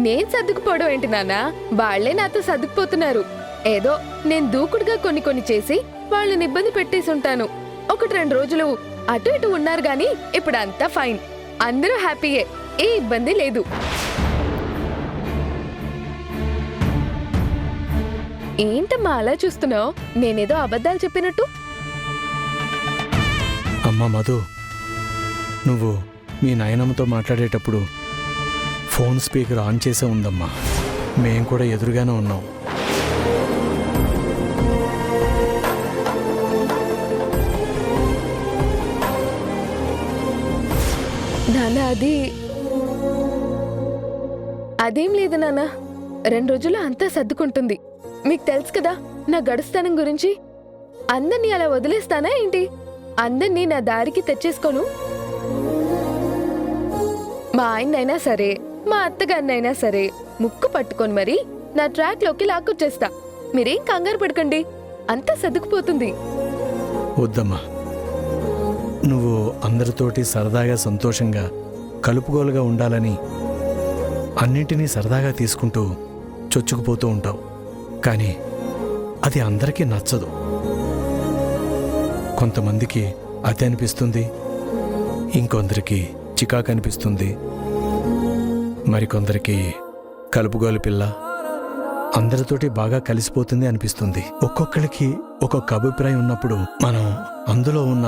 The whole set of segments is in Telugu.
నేను సర్దుకుపోవడం ఏంటి నాన్న, వాళ్లే నాతో సర్దుకుపోతున్నారు. ఏదో నేను దూకుడుగా కొన్ని చేసి వాళ్ళని ఇబ్బంది పెట్టేసి ఉంటాను. 1-2 రోజులు అటు ఇటు ఉన్నారు గాని ఇప్పుడు అంతా ఫైన్. అందరూ హ్యాపీయే, ఏ ఇబ్బంది లేదు. ఏంటమ్మా అలా చూస్తున్నావు? నేనేదో అబద్ధాలు చెప్పినట్టు. అమ్మా మధు, నువ్వు మీ నాయనమ్మతో మాట్లాడేటప్పుడు ఫోన్ స్పీకర్ ఆన్ చేసే ఉందమ్మా. మేం కూడా ఎదురుగానే ఉన్నాం. నాన్న అదేం లేదు నాన్న, 2 రోజుల్లో అంతా సర్దుకుంటుంది. మీకు తెలుసు కదా నా గడుస్తానం గురించి. అందర్నీ అలా వదిలేస్తానా ఏంటి? అందర్నీ నా దారికి తెచ్చేసుకోను. మా ఆయన్నైనా సరే, మా అత్తగారినైనా సరే ముక్కు పట్టుకొని మరి నా ట్రాక్ లోకి లాక్కొచ్చేస్తా. మీరేం కంగారు పడకండి, అంతా సర్దుకుపోతుంది. వద్దమ్మా, నువ్వు అందరితోటి సరదాగా సంతోషంగా కలుపుగోలుగా ఉండాలని అన్నింటినీ సరదాగా తీసుకుంటూ చొచ్చుకుపోతూ ఉంటావు. కానీ అది అందరికీ నచ్చదు. కొంతమందికి అతి అనిపిస్తుంది, ఇంకొందరికి చికాకు అనిపిస్తుంది, మరికొందరికి కలుపుగోలు పిల్ల అందరితోటి బాగా కలిసిపోతుంది అనిపిస్తుంది. ఒక్కొక్కరికి ఒక్కొక్క అభిప్రాయం ఉన్నప్పుడు మనం అందులో ఉన్న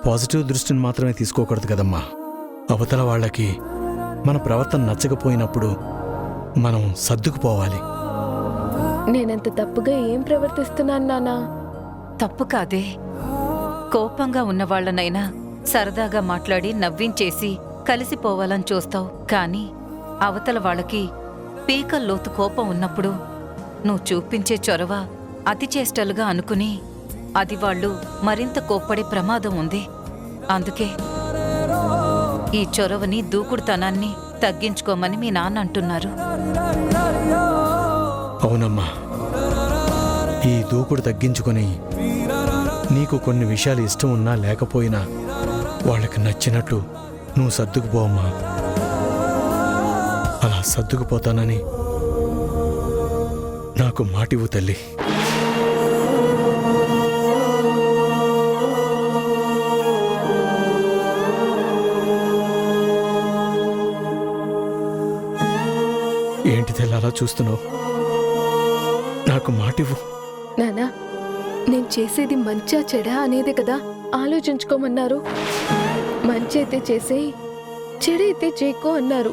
పాజిటివ్ దృష్టిని మాత్రమే తీసుకోకూడదు కదమ్మా. అవతల వాళ్ళకి మన ప్రవర్తన నచ్చకపోయినప్పుడు మనం సర్దుకుపోవాలి. నేనంత తప్పుగా ఏం ప్రవర్తిస్తున్నాను నాన్నా? తప్పు కాదే. కోపంగా ఉన్నవాళ్లనైనా సరదాగా మాట్లాడి నవ్వించేసి కలిసిపోవాలని చూస్తావు. కానీ అవతల వాళ్ళకి పీకల్లోతు కోపం ఉన్నప్పుడు నువ్వు చూపించే చొరవ అతిచేష్టలుగా అనుకుని అది వాళ్ళు మరింత కోప్పడే ప్రమాదం ఉంది. అందుకే ఈ చొరవని, దూకుడుతనాన్ని తగ్గించుకోమని మీ నాన్న అంటున్నారు. అవునమ్మా, ఈ దూకుడు తగ్గించుకొని నీకు కొన్ని విషయాలు ఇష్టం ఉన్నా లేకపోయినా వాళ్ళకి నచ్చినట్లు నువ్వు సర్దుకుపోవమ్మా. అలా సర్దుకుపోతానని నాకు మాటివ్వు తల్లి. ఏంటి తెల్ల అలా చూస్తున్నావు? నాకు మాటివ్వు. నానా, నేను చేసేది మంచా చెడా అనేదే కదా ఆలోచించుకోమన్నారు. మంచి అయితే చేసేయి, చెడైతే చేయకో అన్నారు.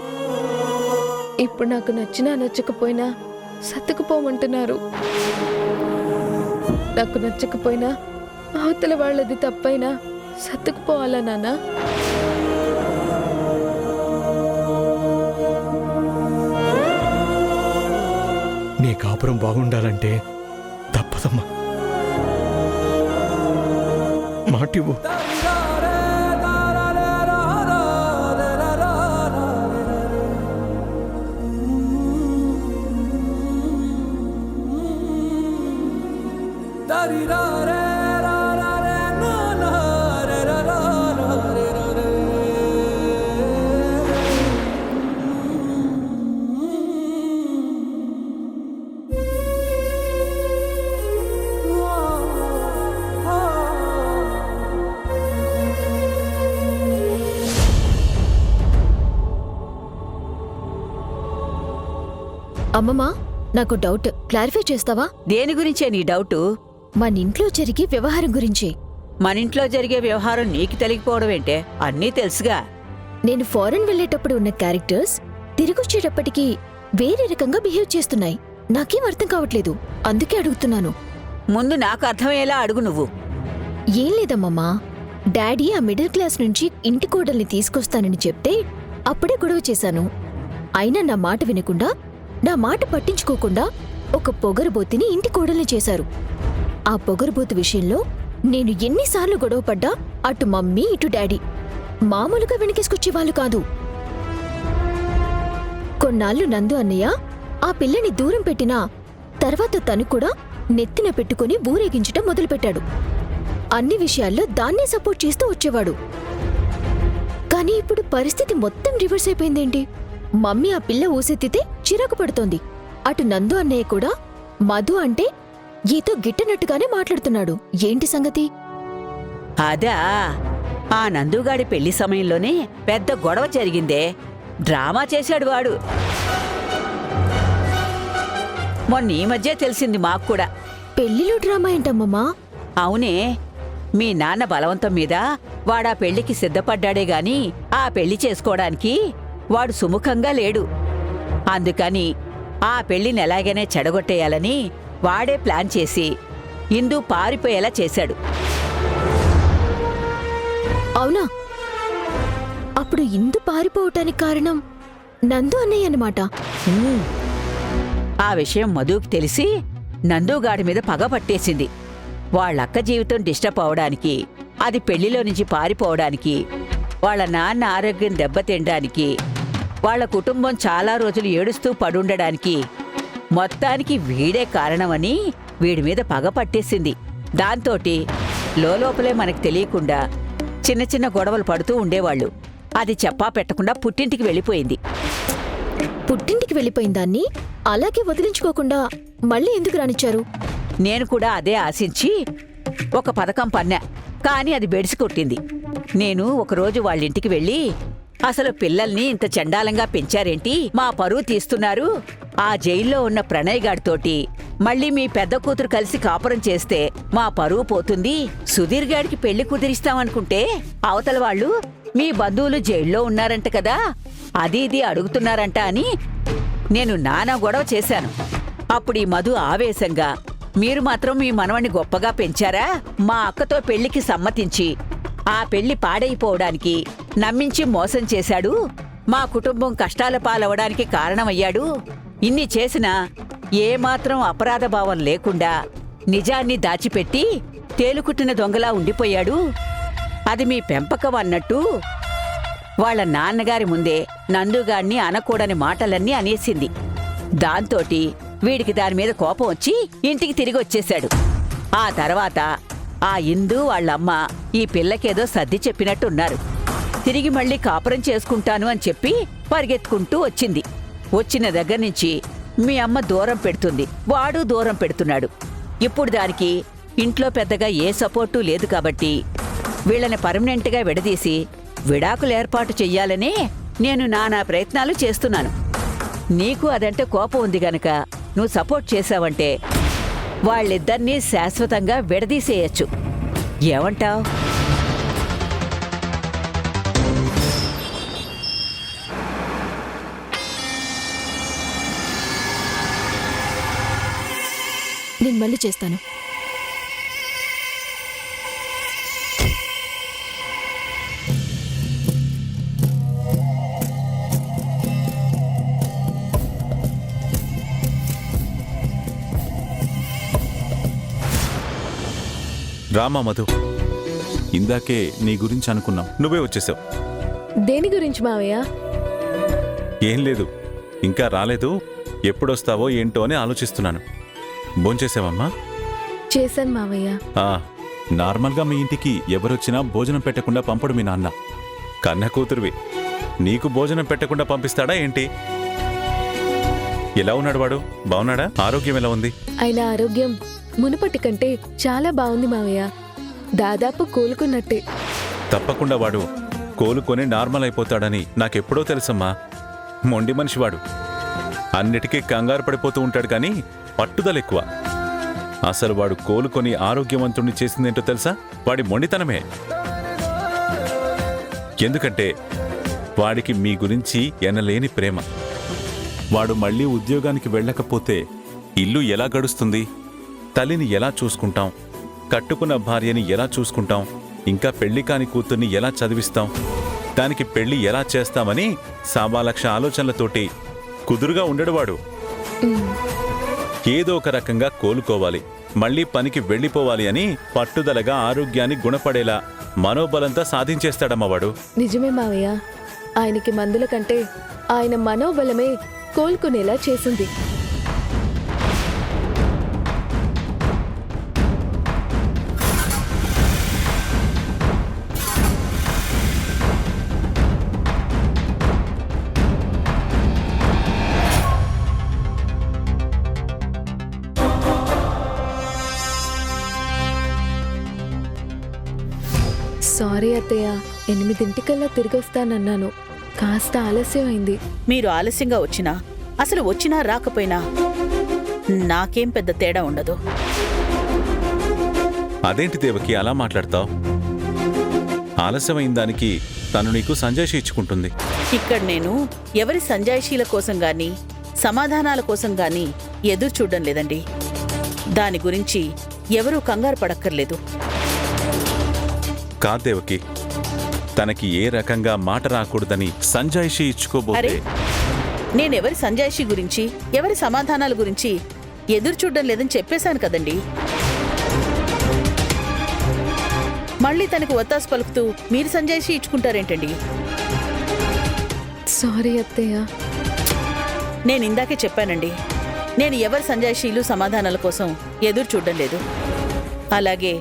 ఇప్పుడు నాకు నచ్చినా నచ్చకపోయినా సర్దుకుపోమంటున్నారు. నాకు నచ్చకపోయినా అవతల వాళ్ళది తప్పైనా సర్దుకుపోవాలా నాన్నా? నీ కాపురం బాగుండాలంటే తప్పదమ్మా. మాటివ్వు. అమ్మమ్మా, నాకు డౌట్, క్లారిఫై చేస్తావా? దేని గురించే నీ డౌటు? మన ఇంట్లో జరిగే వ్యవహారం గురించి. మనింట్లో జరిగే వ్యవహారం నీకు తెలియకపోవడం ఏంటే? అన్నీ తెలుసుగా. నేను ఫారెన్ వెళ్లేటప్పుడు ఉన్న క్యారెక్టర్స్ తిరిగొచ్చేటప్పటికి వేరే రకంగా బిహేవ్ చేస్తున్నాయి. నాకేం అర్థం కావట్లేదు, అందుకే అడుగుతున్నాను. ముందు నాకు అర్థమయ్యేలా అడుగు నువ్వు. ఏం లేదమ్మమ్మా, డాడీ ఆ మిడిల్ క్లాస్ నుంచి ఇంటి కోడల్ని తీసుకొస్తానని చెప్తే అప్పుడే గొడవ చేశాను. అయినా నా మాట వినకుండా, నా మాట పట్టించుకోకుండా ఒక పొగరుబోతిని ఇంటి కోడల్ని చేశారు. ఆ పొగరుబోతు విషయంలో నేను ఎన్నిసార్లు గొడవపడ్డా అటు మమ్మీ ఇటు డాడీ మామూలుగా వెనకేసుకొచ్చేవాళ్ళు కాదు. కొన్నాళ్ళు నందు అన్నయ్య ఆ పిల్లని దూరం పెట్టినా తర్వాత తను కూడా నెత్తిన పెట్టుకుని ఊరేగించటం మొదలుపెట్టాడు. అన్ని విషయాల్లో దాన్నే సపోర్ట్ చేస్తూ వచ్చేవాడు. కానీ ఇప్పుడు పరిస్థితి మొత్తం రివర్స్ అయిపోయిందేంటి? మమ్మీ ఆ పిల్ల ఊసెత్తితే చిరాకు పడుతోంది. అటు నందు అన్నయ్య కూడా మధు అంటే ఏదో గిట్టనట్టుగానే మాట్లాడుతున్నాడు. ఏంటి సంగతి? అదా, ఆ నందుగాడి పెళ్లి సమయంలోనే పెద్ద గొడవ జరిగిందే. డ్రామా చేశాడు వాడు. మొన్న ఈ మధ్య తెలిసింది మాకు కూడా. పెళ్లిలో డ్రామా ఏంటమ్మమ్మా? అవునే, మీ నాన్న బలవంతం మీద వాడా పెళ్లికి సిద్ధపడ్డాడే గాని ఆ పెళ్లి చేసుకోవడానికి వాడు సుముఖంగా లేడు. అందుకని ఆ పెళ్లిని ఎలాగైనా చెడగొట్టేయాలని వాడే ప్లాన్ చేసి ఇందు పారిపోయేలా చేశాడు. అవునా? అప్పుడు ఇందు పారిపోవటానికి కారణం నందు అన్నయ్య అన్నమాట. ఉమ్. ఆ విషయం మధుకి తెలిసి నందుగాడి మీద పగ పట్టేసింది. వాళ్ళక్క జీవితం డిస్టర్బ్ అవడానికి, అది పెళ్లిలో నుంచి పారిపోవడానికి, వాళ్ళ నాన్న ఆరోగ్యం దెబ్బతినడానికి, వాళ్ళ కుటుంబం చాలా రోజులు ఏడుస్తూ పడుండడానికి మొత్తానికి వీడే కారణమని వీడి మీద పగ పట్టేసింది. దాంతోటి లోపలే మనకు తెలియకుండా చిన్న చిన్న గొడవలు పడుతూ ఉండేవాళ్ళు. అది చెప్పా పెట్టకుండా పుట్టింటికి వెళ్ళిపోయింది. పుట్టింటికి వెళ్ళిపోయిన దాన్ని అలాగే వదిలించుకోకుండా మళ్ళీ ఎందుకు రానిచ్చారు? నేను కూడా అదే ఆశించి ఒక పథకం పన్నా, కాని అది బెడిసి కొట్టింది. నేను ఒకరోజు వాళ్ళింటికి వెళ్ళి, అసలు పిల్లల్ని ఇంత చండాలంగా పెంచారేంటి, మా పరువు తీస్తున్నారు, ఆ జైల్లో ఉన్న ప్రణయ్ గాడితోటి మళ్ళీ మీ పెద్ద కూతురు కలిసి కాపురం చేస్తే మా పరువు పోతుంది, సుధీర్ గాడికి పెళ్లి కుదిరిస్తామనుకుంటే అవతల వాళ్ళు మీ బంధువులు జైల్లో ఉన్నారంట కదా, అది ఇది అడుగుతున్నారంట అని నేను నానా గొడవ చేశాను. అప్పుడు ఈ మధు ఆవేశంగా, మీరు మాత్రం మీ మనవణ్ణి గొప్పగా పెంచారా, మా అక్కతో పెళ్లికి సమ్మతించి ఆ పెళ్లి పాడైపోవడానికి నమ్మించి మోసం చేశాడు, మా కుటుంబం కష్టాల పాలవడానికి కారణమయ్యాడు, ఇన్ని చేసినా ఏమాత్రం అపరాధ భావం లేకుండా నిజాన్ని దాచిపెట్టి తేలుకుట్టిన దొంగలా ఉండిపోయాడు, అది మీ పెంపకం అన్నట్టు వాళ్ళ నాన్నగారి ముందే నందుగాడిని అనకూడని మాటలన్నీ అనేసింది. దాంతోటి వీడికి దానిమీద కోపం వచ్చి ఇంటికి తిరిగి వచ్చేశాడు. ఆ తర్వాత ఆ ఇందు వాళ్ళమ్మ ఈ పిల్లకేదో సర్ది చెప్పినట్టున్నారు. తిరిగి మళ్ళీ కాపురం చేసుకుంటాను అని చెప్పి పరిగెత్తుకుంటూ వచ్చింది. వచ్చిన దగ్గర నుంచి మీ అమ్మ దూరం పెడుతుంది, వాడు దూరం పెడుతున్నాడు. ఇప్పుడు దానికి ఇంట్లో పెద్దగా ఏ సపోర్టు లేదు కాబట్టి వీళ్ళని పర్మనెంట్గా విడదీసి విడాకులు ఏర్పాటు చెయ్యాలనే నేను నానా ప్రయత్నాలు చేస్తున్నాను. నీకు అదంటే కోపం ఉంది గనక నువ్వు సపోర్ట్ చేశావంటే వాళ్ళిద్దరినీ శాశ్వతంగా విడదీసేయచ్చు. ఏమంటావ్? నేను మళ్ళీ చేస్తాను. రామా మధు, ఇందాకే నీ గురించి అనుకున్నాం, నువ్వే వచ్చేసావు. దేని గురించి మావయ్య? ఏం లేదు, ఇంకా రాలేదు, ఎప్పుడొస్తావో ఏంటో అని ఆలోచిస్తున్నాను. భోంచేసావమ్మా? చేశాను మావయ్య. నార్మల్గా మీ ఇంటికి ఎవరొచ్చినా భోజనం పెట్టకుండా పంపడు మీ నాన్న. కన్న కూతురువి, నీకు భోజనం పెట్టకుండా పంపిస్తాడా ఏంటి? ఎలా ఉన్నాడు వాడు? బాగున్నాడా? ఆరోగ్యం ఎలా ఉంది? ఆయన ఆరోగ్యం మునుపటి కంటే చాలా బాగుంది మావయ్య. దాదాపు కోలుకున్నట్టే. తప్పకుండా వాడు కోలుకొని నార్మల్ అయిపోతాడని నాకెప్పుడో తెలుసమ్మా. మొండి మనిషివాడు, అన్నిటికీ కంగారు పడిపోతూ ఉంటాడు కానీ పట్టుదల ఎక్కువ. అసలు వాడు కోలుకొని ఆరోగ్యవంతుణ్ణి చేసిందేంటో తెలుసా? వాడి మొండితనమే. ఎందుకంటే వాడికి మీ గురించి ఎనలేని ప్రేమ. వాడు మళ్ళీ ఉద్యోగానికి వెళ్ళకపోతే ఇల్లు ఎలా గడుస్తుంది, తల్లిని ఎలా చూసుకుంటాం, కట్టుకున్న భార్యని ఎలా చూసుకుంటాం, ఇంకా పెళ్లి కాని కూతుర్ని ఎలా చదివిస్తాం, దానికి పెళ్లి ఎలా చేస్తామని సావాలక్ష ఆలోచనలతోటి కుదురుగా ఉండడువాడు. ఏదో ఒక రకంగా కోలుకోవాలి, మళ్లీ పనికి వెళ్ళిపోవాలి అని పట్టుదలగా ఆరోగ్యాన్ని గుణపడేలా మనోబలంతా సాధించేస్తాడమ్మవాడు. నిజమే మావయ్య, ఆయనకి మందుల కంటే ఆయన మనోబలమే కోలుకునేలా చేసింది. సారీ అత్తయ్య, 8 తిరిగి వస్తానన్నాను. కాస్త ఆలస్యం అయింది. మీరు ఆలస్యంగా వచ్చినా అసలు వచ్చినా రాకపోయినా నాకేం పెద్ద తేడా ఉండదు. అదేంటి దేవకి అలా మాట్లాడతావు? ఆలస్యమైన దానికి తను నీకు సంజాయిషి ఇచ్చుకుంటుంది. ఇక్కడ నేను ఎవరి సంజాయిషీల కోసం గాని సమాధానాల కోసం గాని ఎదురు చూడడం లేదండి. దాని గురించి ఎవరూ కంగారు పడక్కర్లేదు. కాదు దేవకి, తనకి ఏ రకంగా మాట రాకూడదని సంజాయిషి ఇచ్చుకోబోతే అరే, నేనెవరి సంజాయిషి గురించి ఎవరి సమాధానాల గురించి ఎదురు చూడడం లేదని చెప్పేశాను కదండి. మళ్ళీ తనకి ఒత్తాసు పలుకుతూ మీరు సంజాయిషి ఇచ్చుకుంటారేంటండి? సారీ అత్తయ్య. నేను ఇందాకే చెప్పానండి, నేను ఎవరి సంజాయిషీలు సమాధానాల కోసం ఎదురు చూడడం లేదు. అలాగే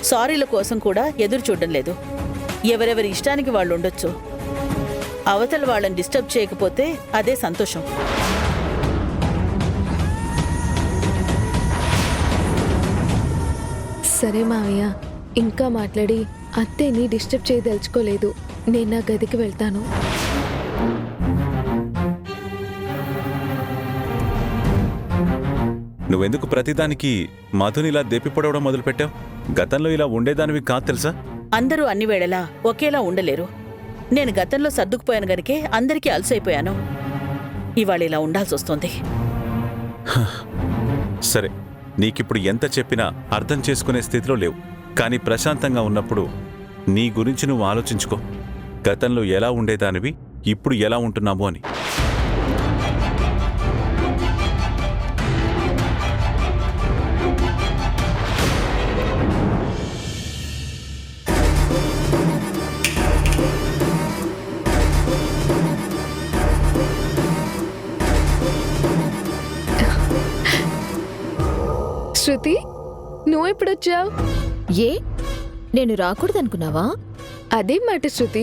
సారీల కోసం కూడా ఎదురు చూడడం లేదు. ఎవరెవరి ఇష్టానికి వాళ్ళు ఉండొచ్చు. అవతల వాళ్ళని డిస్టర్బ్ చేయకపోతే అదే సంతోషం. సరే మావయ్య, ఇంకా మాట్లాడి అత్తయ్యని డిస్టర్బ్ చేయదలుచుకోలేదు. నేను నా గదికి వెళ్తాను. నువ్వెందుకు ప్రతిదానికి మధునిలా దెప్పిపడవడం మొదలుపెట్టావు? గతంలో ఇలా ఉండేదానివి కాదు తెలుసా? అందరూ అన్ని వేళలా ఒకేలా ఉండలేరు. నేను గతంలో సర్దుకుపోయాను గనుకే అందరికీ అలసైపోయాను. ఇవాళ ఇలా ఉండాల్సి వస్తుంది. సరే, నీకిప్పుడు ఎంత చెప్పినా అర్థం చేసుకునే స్థితిలో లేవు. కానీ ప్రశాంతంగా ఉన్నప్పుడు నీ గురించి నువ్వు ఆలోచించుకో. గతంలో ఎలా ఉండేదానివి, ఇప్పుడు ఎలా ఉంటున్నావు అని. శృతి, నువ్వు ఎప్పుడొచ్చావు? ఏ నేను రాకూడదనుకున్నావా? అదేం మాట శృతి,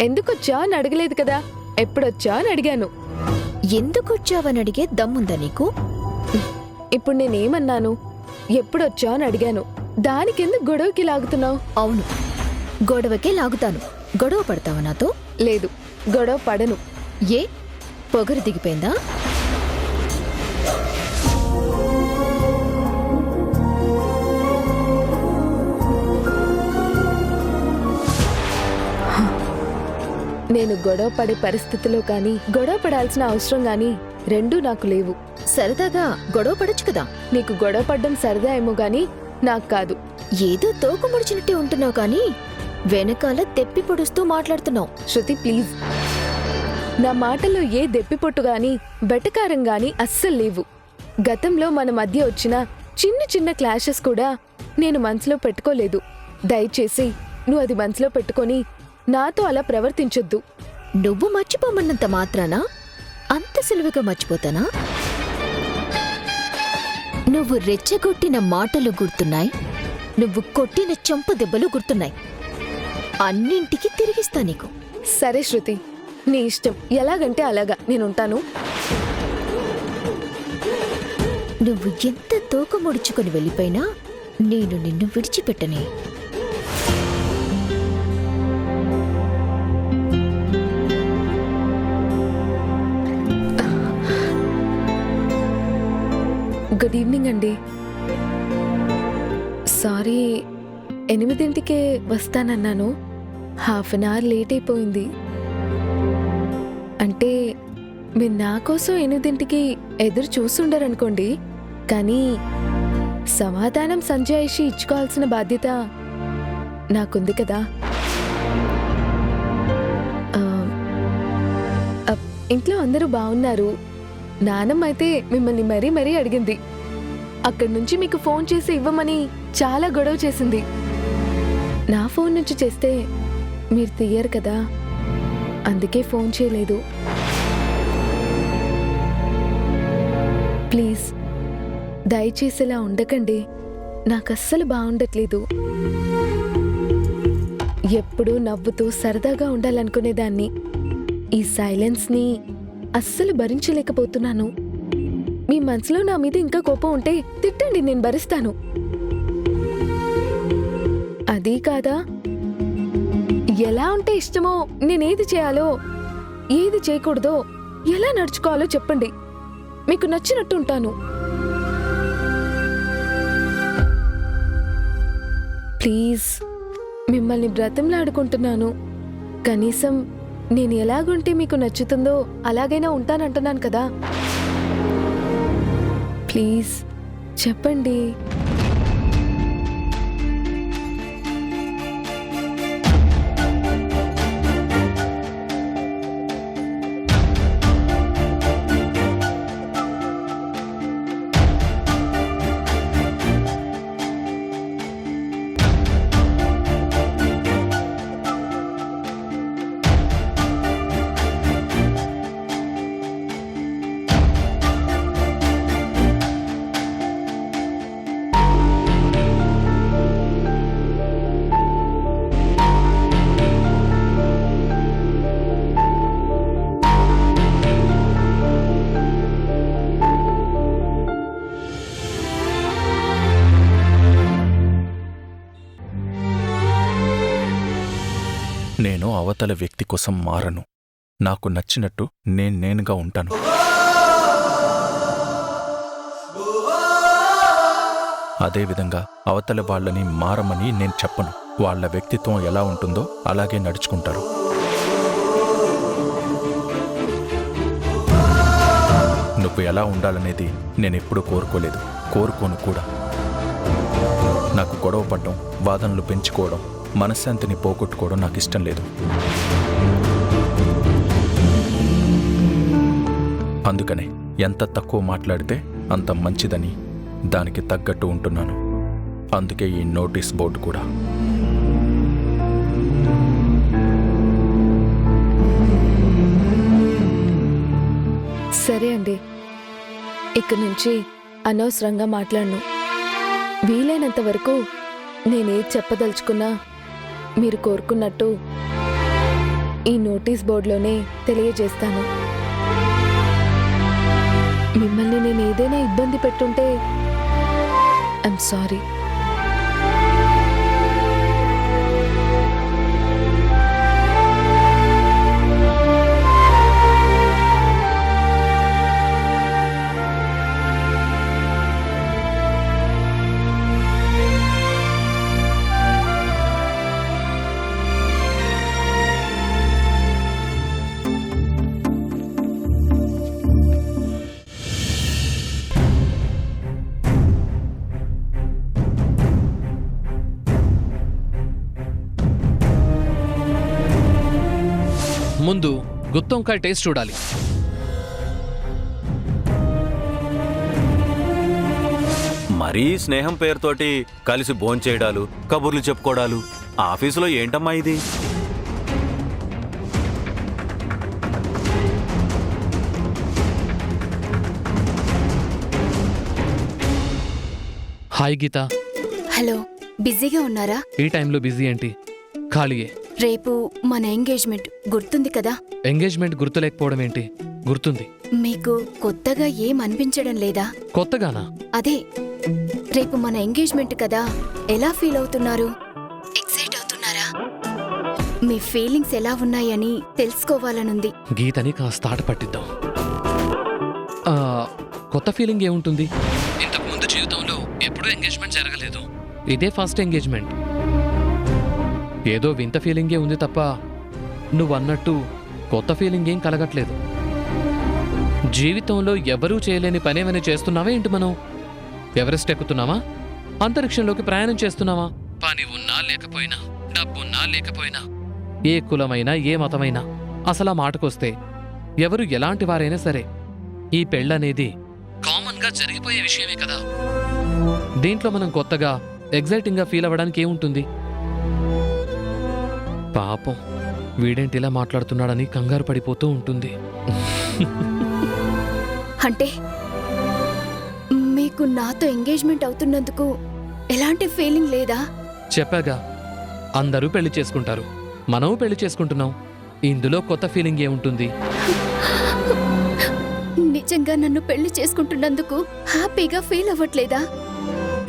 ఎందుకొచ్చా అని అడగలేదు కదా. ఎప్పుడొచ్చా అని అడిగాను. ఎందుకొచ్చావని అడిగే దమ్ముందా నీకు? ఇప్పుడు నేనేమన్నాను? ఎప్పుడొచ్చా అని అడిగాను. దానికెందుకు గొడవకి లాగుతున్నావు? అవును, గొడవకే లాగుతాను. గొడవ పడతావా నాతో? లేదు, గొడవ పడను. ఏ పొగరు దిగిపోయిందా? నేను గొడవ పడే పరిస్థితిలో కానీ గొడవ పడాల్సిన అవసరం గానీ రెండూ నాకు లేవు. సరదాగా గొడవ పడొచ్చు కదా. నీకు గొడవ పడ్డం సరదా ఏమో గానీ నాకు కాదు. ఏదో తోక ముడిచినట్టే ఉంటున్నావు కానీ వెనకాల తెప్పి పొడుస్తూ మాట్లాడుతున్నావు. శృతి ప్లీజ్, నా మాటల్లో ఏ దెప్పిపొట్టు గాని బెటకారం గాని అస్సలు లేవు. గతంలో మన మధ్య వచ్చిన చిన్న చిన్న క్లాషెస్ కూడా నేను మనసులో పెట్టుకోలేదు. దయచేసి నువ్వు అది మనసులో పెట్టుకొని నాతో అలా ప్రవర్తించొద్దు. నువ్వు మర్చిపోమన్నంత మాత్రానా అంత సులువుగా మర్చిపోతానా? నువ్వు రెచ్చగొట్టిన మాటలు గుర్తున్నాయి, నువ్వు కొట్టిన చెంప దెబ్బలు గుర్తున్నాయి. అన్నింటికి తిరిగిస్తా నీకు. సరే శృతి, నీ ఇష్టం. ఎలాగంటే అలాగా నేనుంటాను. నువ్వు ఎంత తోక ముడుచుకొని వెళ్ళిపోయినా నేను నిన్ను విడిచిపెట్టనే. గుడ్ ఈవినింగ్ అండి. సారీ, 8ంటికే వస్తానన్నాను. హాఫ్ అన్ అవర్ లేట్ అయిపోయింది. అంటే మీరు నా కోసం 8ంటికి ఎదురు చూస్తుండరనుకోండి, కానీ సమాధానం సంజాయిషి ఇచ్చుకోవాల్సిన బాధ్యత నాకుంది కదా. ఇంట్లో అందరూ బాగున్నారు. నానమ్మ అయితే మిమ్మల్ని మరీ మరీ అడిగింది. అక్కడి నుంచి మీకు ఫోన్ చేసి ఇవ్వమని చాలా గొడవ చేసింది. నా ఫోన్ నుంచి చేస్తే మీరు తీయరు కదా, అందుకే ఫోన్ చేయలేదు. ప్లీజ్ దయచేసి ఇలా ఉండకండి. నాకు అస్సలు బాగుండట్లేదు. ఎప్పుడూ నవ్వుతూ సరదాగా ఉండాలనుకునేదాన్ని. ఈ సైలెన్స్ని అస్సలు భరించలేకపోతున్నాను. మీ మనసులో నా మీద ఇంకా కోపం ఉంటే తిట్టండి, నేను భరిస్తాను. అదీ కాదా ఎలా ఉంటే ఇష్టమో నేనేది చేయాలో ఏది చేయకూడదో ఎలా నడుచుకోవాలో చెప్పండి. మీకు నచ్చినట్టు ఉంటాను. ప్లీజ్, మిమ్మల్ని బ్రతిమలాడుకుంటున్నాను. కనీసం నేను ఎలాగుంటే మీకు నచ్చుతుందో అలాగైనా ఉంటానంటున్నాను కదా. ప్లీజ్ చెప్పండి. నేను అవతల వ్యక్తి కోసం మారను. నాకు నచ్చినట్టు నేనుగా ఉంటాను. అదేవిధంగా అవతల వాళ్ళని మారమని నేను చెప్పను. వాళ్ళ వ్యక్తిత్వం ఎలా ఉంటుందో అలాగే నడుచుకుంటారు. నువ్వు ఎలా ఉండాలనేది నేనెప్పుడూ కోరుకోలేదు, కోరుకోను కూడా. నాకు గొడవ పడ్డం, వాదనలు పెంచుకోవడం, మనశ్శాంతిని పోగొట్టుకోవడం నాకు ఇష్టం లేదు. అందుకనే ఎంత తక్కువ మాట్లాడితే అంత మంచిదని దానికి తగ్గట్టు ఉంటున్నాను. అందుకే ఈ నోటీస్ బోర్డు కూడా. సరే అండి, ఇక్కడి నుంచి అనవసరంగా మాట్లాడను. వీలైనంత వరకు నేనేది చెప్పదలుచుకున్నా మీరు కోరుకున్నట్టు ఈ నోటీస్ బోర్డులోనే తెలియజేస్తాను. మిమ్మల్ని నేను ఏదైనా ఇబ్బంది పెట్టుంటే ఐఎమ్ సారీ. ముందు గుత్తొంకాయ టేస్ట్ చూడాలి. మరీ స్నేహం పేరుతోటి కలిసి భోంచేయడాలు, కబుర్లు చెప్పుకోవడాలు ఆఫీసులో ఏంటమ్మా ఇది? హాయ్ గీత. హలో, బిజీగా ఉన్నారా? ఈ టైంలో బిజీ ఏంటి? ఖాళీయే. రేపు మన ఎంగేజ్మెంట్ గుర్తుంది కదా? ఎంగేజ్మెంట్ గుర్తులేకపోవడం ఏంటి? గుర్తుంది. మీకు కొత్తగా ఏం అనిపించడం లేదా? కొత్తగానా? అదే, రేపు మన ఎంగేజ్మెంట్ కదా, ఎలా ఫీల్ అవుతున్నారు? ఎక్సైట్ అవుతున్నారా? మీ ఫీలింగ్స్ ఎలా ఉన్నాయని తెలుసుకోవాలనుంది. గీతని కాస్త ఆట పట్టిద్దాం. కొత్త ఫీలింగ్ ఏముంటుంది? ఇంతకు ముందు జీవితంలో ఎప్పుడూ ఎంగేజ్మెంట్ జరగలేదు. ఇదే ఫస్ట్ ఎంగేజ్మెంట్. ఏదో వింత ఫీలింగే ఉంది తప్ప నువ్వన్నట్టు కొత్త ఫీలింగ్ ఏం కలగట్లేదు. జీవితంలో ఎవరూ చేయలేని పనేమని చేస్తున్నావా ఏంటి? మనం ఎవరెస్ట్ ఎక్కుతున్నావా? అంతరిక్షంలోకి ప్రయాణం చేస్తున్నావా? పని ఉన్నా లేకపోయినా, డబ్బున్నా లేకపోయినా, ఏ కులమైనా ఏ మతమైనా, అసలు ఆ మాటకొస్తే ఎవరు ఎలాంటి వారైనా సరే ఈ పెళ్ళనేది కామన్గా జరిగిపోయే విషయమే కదా. దీంట్లో మనం కొత్తగా ఎగ్జైటింగ్గా ఫీల్ అవ్వడానికి ఏముంటుంది? పాపం వీడేంటి ఇలా మాట్లాడుతున్నాడని కంగారు పడిపోతూ ఉంటుంది. అంటే మీకు నాతో ఎంగేజ్మెంట్ అవుతున్నందుకు ఎలాంటి ఫీలింగ్ లేదా? చెప్పాగా, అందరూ పెళ్లి చేసుకుంటారు, మనము పెళ్లి చేసుకుంటున్నాం. ఇందులో కొత్త ఫీలింగ్ ఏముంటుంది? నిజంగా నన్ను పెళ్లి చేసుకుంటున్నందుకు హ్యాపీగా ఫీల్ అవ్వట్లేదా?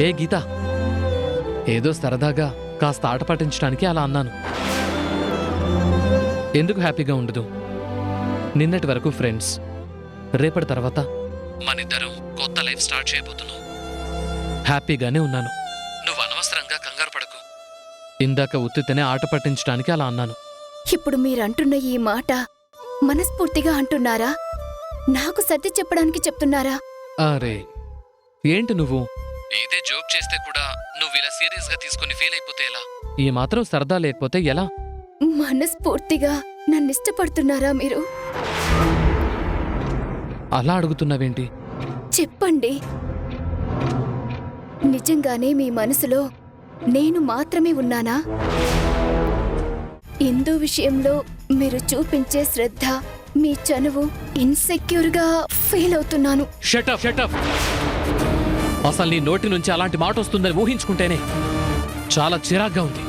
ఏ గీత, ఏదో సరదాగా కాస్త ఆట పట్టించడానికి అలా అన్నాను. ఎందుకు హ్యాపీగా ఉండదు? నిన్నటి వరకు ఫ్రెండ్స్, రేపటి తర్వాత మనిద్దరం కొత్త లైఫ్ స్టార్ట్ చేయబోతున్నాం. హ్యాపీగానే ఉన్నాను. నువ్వు అనవసరంగా కంగారు పడకు. ఇందాక ఉత్తితేనే ఆట పట్టించడానికి అలా అన్నాను. ఇప్పుడు మీరంటున్న ఈ మాట మనస్ఫూర్తిగా అంటున్నారా? నాకు సర్ది చెప్పడానికి చెప్తున్నారా? అరే ఏంటి నువ్వు? ఇదే జోక్ చేస్తే కూడా నువ్వు ఇలా సీరియస్ గా తీసుకుని ఫీల్ అయిపోతే ఎలా? ఈ మాత్రం సరదా లేకపోతే ఎలా? మనస్ఫూర్తిగా నన్ను ఇష్టపడుతున్నారా మీరు? అలా అడుగుతున్నావేంటి? చెప్పండి. నిజంగానే మీ మనసులో నేను మాత్రమే ఉన్నానా? ఇందు విషయంలో మీరు చూపించే శ్రద్ధ, మీ చనువు ఇన్సెక్యూర్గా ఫీల్ అవుతున్నాను. Shut up shut up! అసలు నీ నోటి నుంచి అలాంటి మాట వస్తుందని ఊహించుకుంటేనే చాలా చిరాగ్గా ఉంది.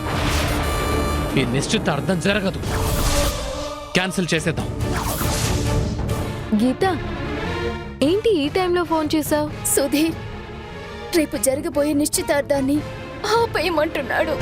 ఈ నిశ్చితార్థం జరగదు. క్యాన్సిల్ చేసేద్దాం. గీత, ఏంటి ఈ టైంలో ఫోన్ చేసావు? సుధీర్ రేపు జరగబోయే నిశ్చితార్థాన్ని ఆపేయమంటున్నాడు.